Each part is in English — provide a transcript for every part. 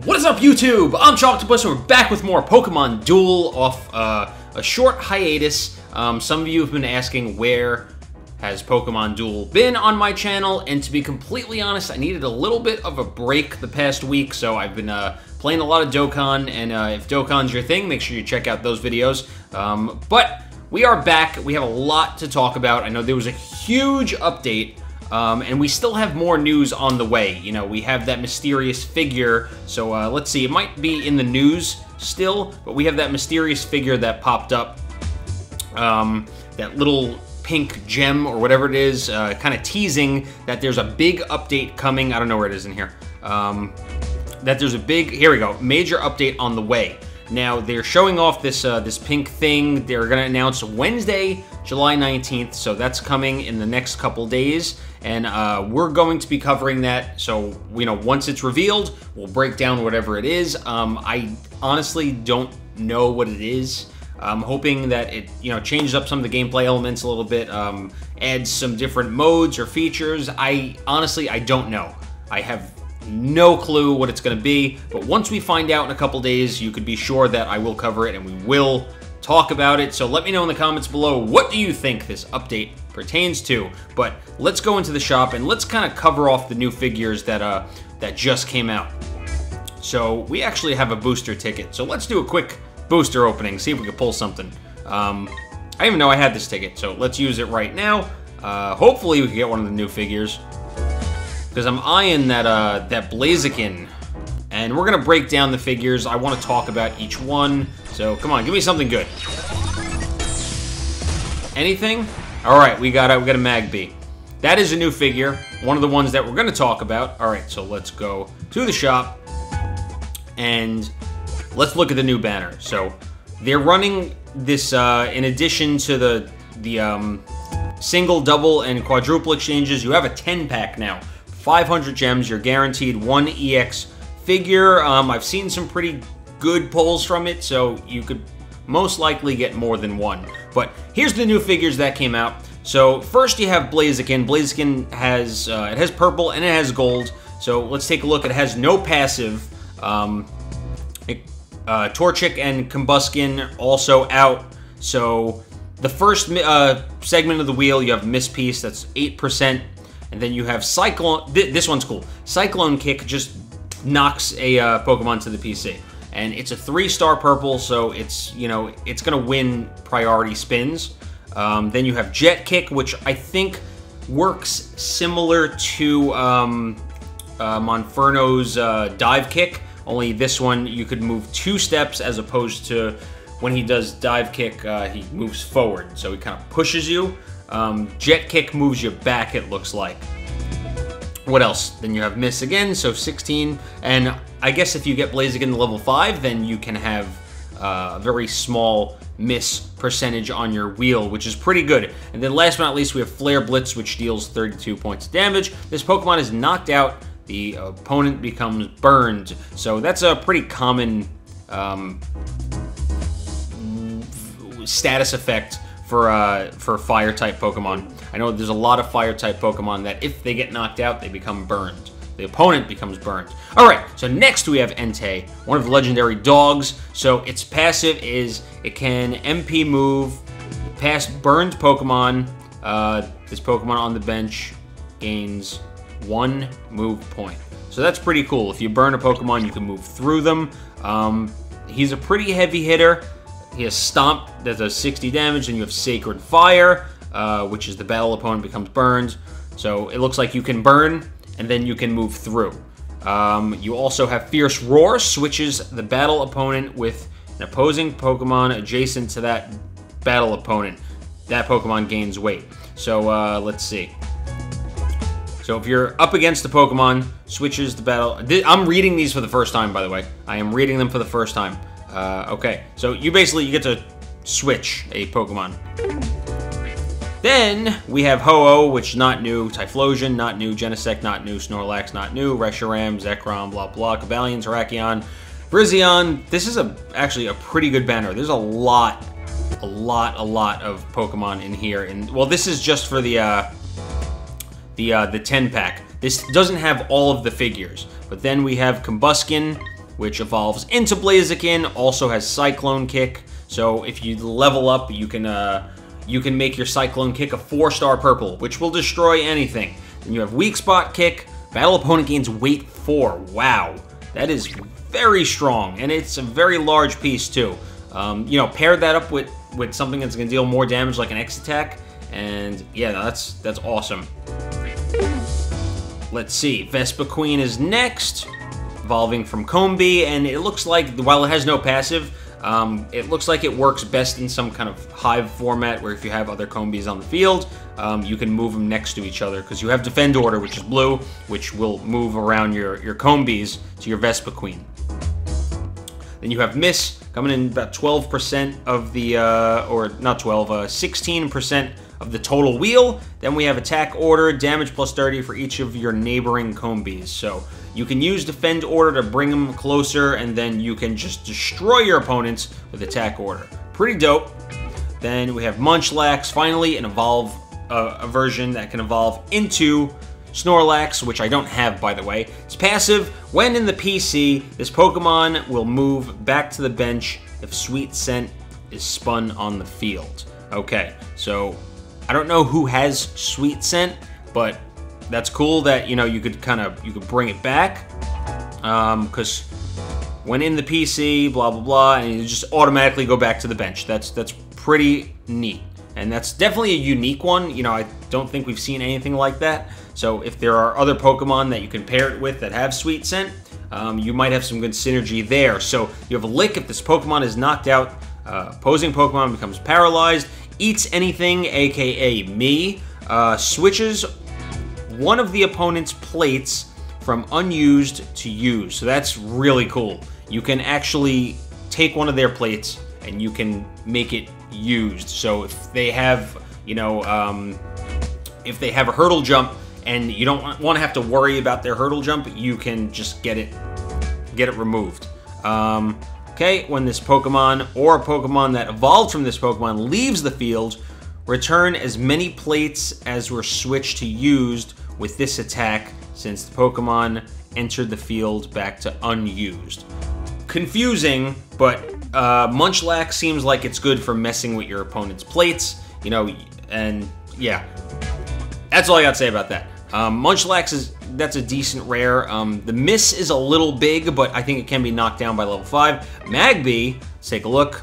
What is up, YouTube? I'm Choctopus, and we're back with more Pokemon Duel off a short hiatus. Some of you have been asking where has Pokemon Duel been on my channel, and to be completely honest, I needed a little bit of a break the past week, so I've been playing a lot of Dokkan, and if Dokkan's your thing, make sure you check out those videos. But we are back. We have a lot to talk about. I know there was a huge update, and we still have more news on the way. You know, we have that mysterious figure, so let's see. It might be in the news still, but we have that mysterious figure that popped up. That little pink gem or whatever it is, kind of teasing that there's a big update coming. I don't know where it is in here. That there's a big, here we go, major update on the way. Now, they're showing off this this pink thing. They're going to announce Wednesday, July 19th, so that's coming in the next couple days, and we're going to be covering that. So, you know, once it's revealed, we'll break down whatever it is. I honestly don't know what it is. I'm hoping that it, you know, changes up some of the gameplay elements a little bit, adds some different modes or features. I don't know. I have no clue what it's going to be, but once we find out in a couple days, you could be sure that I will cover it and we will talk about it. So let me know in the comments below, what do you think this update pertains to? But let's go into the shop and let's kind of cover off the new figures that that just came out. So we actually have a booster ticket, so let's do a quick booster opening, see if we can pull something. I didn't even know I had this ticket, so let's use it right now. Hopefully we can get one of the new figures, because I'm eyeing that Blaziken, and we're gonna break down the figures. I want to talk about each one, so come on, give me something good. Anything? All right, we got a Magby. That is a new figure, one of the ones that we're gonna talk about. All right, so let's go to the shop and let's look at the new banner. So they're running this in addition to the single, double, and quadruple exchanges. You have a 10-pack now. 500 gems, you're guaranteed one EX figure. I've seen some pretty good pulls from it, so you could most likely get more than one. But here's the new figures that came out. So first you have Blaziken. Blaziken has it has purple and it has gold. So let's take a look. It has no passive. Torchic and Combuskin also out. So the first segment of the wheel, you have Miss Piece, that's 8%. And then you have Cyclone, this one's cool. Cyclone Kick just knocks a Pokemon to the PC. And it's a 3-star purple, so it's, you know, it's gonna win priority spins. Then you have Jet Kick, which I think works similar to Monferno's Dive Kick. Only this one, you could move 2 steps as opposed to when he does Dive Kick, he moves forward. So he kind of pushes you. Jet Kick moves you back, it looks like. What else? Then you have Miss again, so 16. And I guess if you get Blaziken to level 5, then you can have a very small miss percentage on your wheel, which is pretty good. And then last but not least, we have Flare Blitz, which deals 32 points of damage. This Pokemon is knocked out, the opponent becomes burned. So that's a pretty common status effect for Fire-type Pokemon. I know there's a lot of Fire-type Pokemon that if they get knocked out, they become burned. The opponent becomes burned. All right, so next we have Entei, one of the legendary dogs. So its passive is it can MP move past burned Pokemon. This Pokemon on the bench gains 1 move point. So that's pretty cool. If you burn a Pokemon, you can move through them. He's a pretty heavy hitter. He has Stomp that does 60 damage, and you have Sacred Fire, which is the battle opponent becomes burned. So it looks like you can burn, and then you can move through. You also have Fierce Roar, switches the battle opponent with an opposing Pokemon adjacent to that battle opponent. That Pokemon gains weight. So let's see. So if you're up against the Pokemon, switches the battle. I'm reading these for the first time, by the way. I am reading them for the first time. Okay, so you get to switch a Pokemon. Then we have Ho-Oh, which is not new, Typhlosion, not new, Genesect, not new, Snorlax, not new, Reshiram, Zekrom, blah blah, Cobalion, Terrakion, Brizion. This is actually a pretty good banner. There's a lot of Pokemon in here. And well, this is just for the 10-pack. This doesn't have all of the figures, but then we have Combuskin, which evolves into Blaziken, also has Cyclone Kick. So if you level up, you can make your Cyclone Kick a 4-star purple, which will destroy anything. Then you have Weak Spot Kick. Battle opponent gains weight 4. Wow, that is very strong, and it's a very large piece too. You know, pair that up with something that's going to deal more damage, like an X attack, and yeah, that's awesome. Let's see, Vespa Queen is next, evolving from Combee, and it looks like, while it has no passive, it looks like it works best in some kind of hive format where if you have other Combees on the field, you can move them next to each other because you have Defend Order, which is blue, which will move around your Combees to your Vespa Queen. Then you have Miss coming in about 12% of the, or not 12, 16% of the total wheel. Then we have Attack Order, damage plus 30 for each of your neighboring Combees. So you can use Defend Order to bring them closer, and then you can just destroy your opponents with Attack Order. Pretty dope. Then we have Munchlax, finally an evolve, a version that can evolve into Snorlax, which I don't have, by the way. It's passive. When in the PC, this Pokemon will move back to the bench if Sweet Scent is spun on the field. Okay, so I don't know who has Sweet Scent, but that's cool that, you know, you could bring it back, because when in the PC, blah blah blah, and you just automatically go back to the bench. That's pretty neat, and that's definitely a unique one. You know, I don't think we've seen anything like that. So if there are other Pokemon that you can pair it with that have Sweet Scent, you might have some good synergy there. So you have a Lick. If this Pokemon is knocked out, opposing Pokemon becomes paralyzed, eats anything, aka me, switches one of the opponent's plates from unused to used. So that's really cool. You can actually take one of their plates and you can make it used. So if they have, you know, if they have a hurdle jump and you don't want to have to worry about their hurdle jump, you can just get it removed. Okay, when this Pokemon or a Pokemon that evolved from this Pokemon leaves the field, return as many plates as were switched to used with this attack since the Pokemon entered the field back to unused. Confusing, but Munchlax seems like it's good for messing with your opponent's plates, you know, and yeah. That's all I got to say about that. Munchlax that's a decent rare. The Miss is a little big, but I think it can be knocked down by level 5. Magby, let's take a look.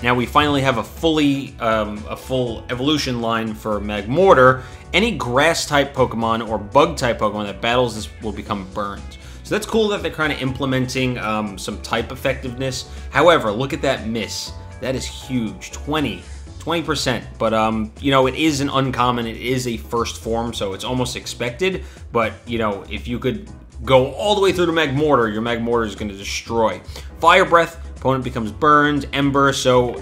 Now we finally have a full evolution line for Magmortar. Any grass-type Pokemon or bug-type Pokemon that battles this will become burned. So that's cool that they're kind of implementing some type effectiveness. However, look at that Miss. That is huge, 20%. But, you know, it is an uncommon. It is a first form, so it's almost expected. But, you know, if you could go all the way through to Magmortar, your Magmortar is going to destroy. Fire Breath. Opponent becomes burned. Ember, so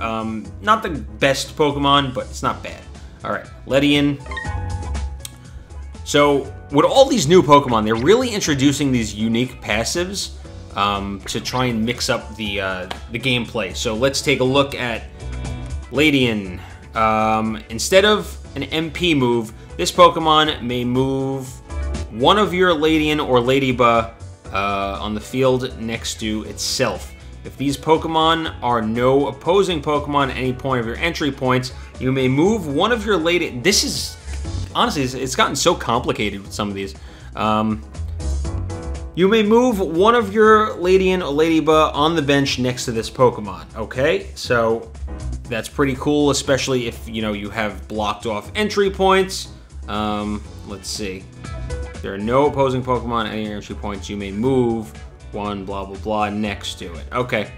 not the best Pokemon, but it's not bad. All right, Ledian. So with all these new Pokemon, they're really introducing these unique passives to try and mix up the gameplay. So let's take a look at Ledian. Instead of an MP move, this Pokemon may move one of your Ledian or Ladybug on the field next to itself. If these Pokemon are no opposing Pokemon at any point of your entry points, you may move one of your Lady... This is... Honestly, it's gotten so complicated with some of these. You may move one of your Ledian or Ladybug on the bench next to this Pokemon. Okay, so that's pretty cool, especially if, you know, you have blocked off entry points. Let's see. If there are no opposing Pokemon at any entry points, you may move one blah blah blah next to it. Okay,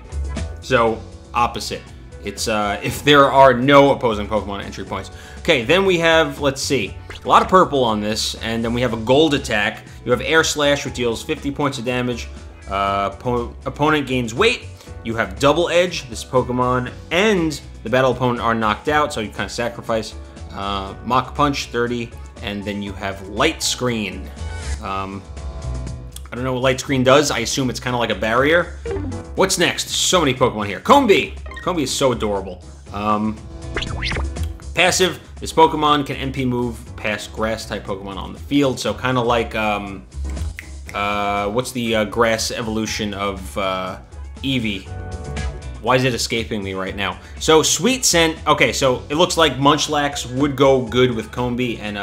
so opposite. It's if there are no opposing Pokemon at entry points. Okay, then we have, let's see, a lot of purple on this, and then we have a gold attack. You have Air Slash, which deals 50 points of damage. Opponent gains weight. You have Double Edge. This Pokemon and the battle opponent are knocked out, so you kind of sacrifice. Mach Punch, 30, and then you have Light Screen. I don't know what Light Screen does. I assume it's kind of like a barrier. What's next? So many Pokemon here. Combee. Combee is so adorable. Passive. This Pokemon can MP move past grass-type Pokemon on the field. So kind of like what's the grass evolution of Eevee? Why is it escaping me right now? So Sweet Scent. Okay, so it looks like Munchlax would go good with Combee and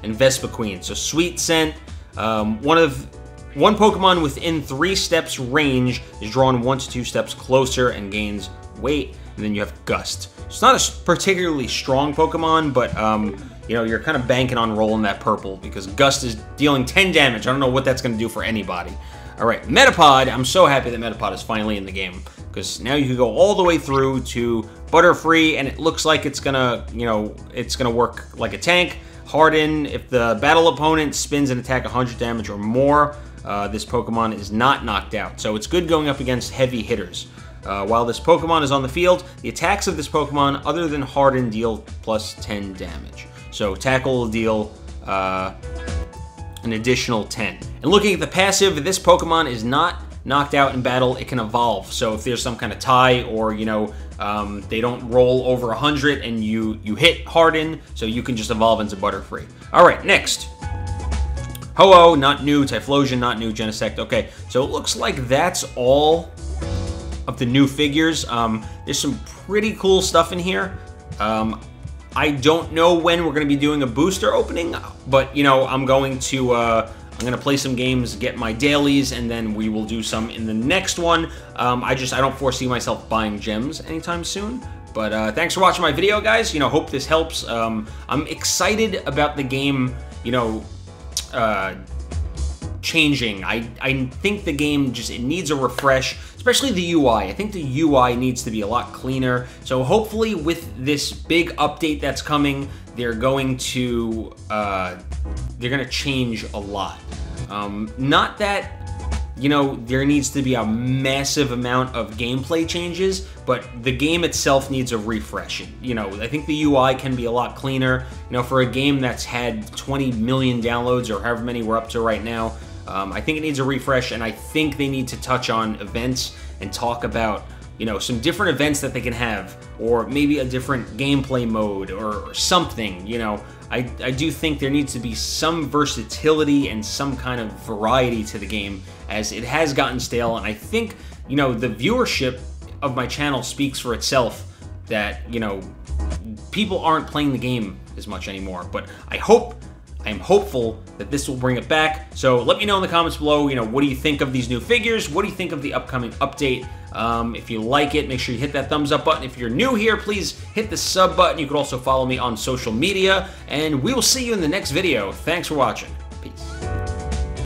Vespiquen. So Sweet Scent. One Pokemon within 3 steps range is drawn 1 to 2 steps closer and gains weight. And then you have Gust. It's not a particularly strong Pokemon, but you know, you're kind of banking on rolling that purple because Gust is dealing 10 damage. I don't know what that's going to do for anybody. All right, Metapod. I'm so happy that Metapod is finally in the game because now you can go all the way through to Butterfree, and it looks like it's gonna, you know, it's gonna work like a tank. Harden. If the battle opponent spins an attack 100 damage or more, this Pokemon is not knocked out. So it's good going up against heavy hitters. While this Pokemon is on the field, the attacks of this Pokemon, other than Harden, deal plus 10 damage. So Tackle will deal an additional 10. And looking at the passive, this Pokemon is not knocked out in battle. It can evolve. So if there's some kind of tie, or you know, they don't roll over 100 and you hit Harden, so you can just evolve into Butterfree. All right, next. Ho-Oh, not new. Typhlosion, not new. Genesect, okay. So it looks like that's all of the new figures. There's some pretty cool stuff in here. I don't know when we're going to be doing a booster opening, but you know, I'm going to play some games, get my dailies, and then we will do some in the next one. I don't foresee myself buying gems anytime soon. But thanks for watching my video, guys. You know, hope this helps. I'm excited about the game, you know, changing. I think the game it needs a refresh, especially the UI. I think the UI needs to be a lot cleaner. So hopefully with this big update that's coming, they're going to change a lot. Not that, you know, there needs to be a massive amount of gameplay changes, but the game itself needs a refresh. You know, I think the UI can be a lot cleaner. You know, for a game that's had 20 million downloads or however many we're up to right now, I think it needs a refresh, and I think they need to touch on events and talk about, you know, some different events that they can have, or maybe a different gameplay mode or something, you know. I do think there needs to be some versatility and some kind of variety to the game, as it has gotten stale, and I think, you know, the viewership of my channel speaks for itself that, you know, people aren't playing the game as much anymore. But I am hopeful that this will bring it back. So let me know in the comments below, you know, what do you think of these new figures? What do you think of the upcoming update? If you like it, make sure you hit that thumbs up button. If you're new here, please hit the sub button. You can also follow me on social media, and we will see you in the next video. Thanks for watching. Peace.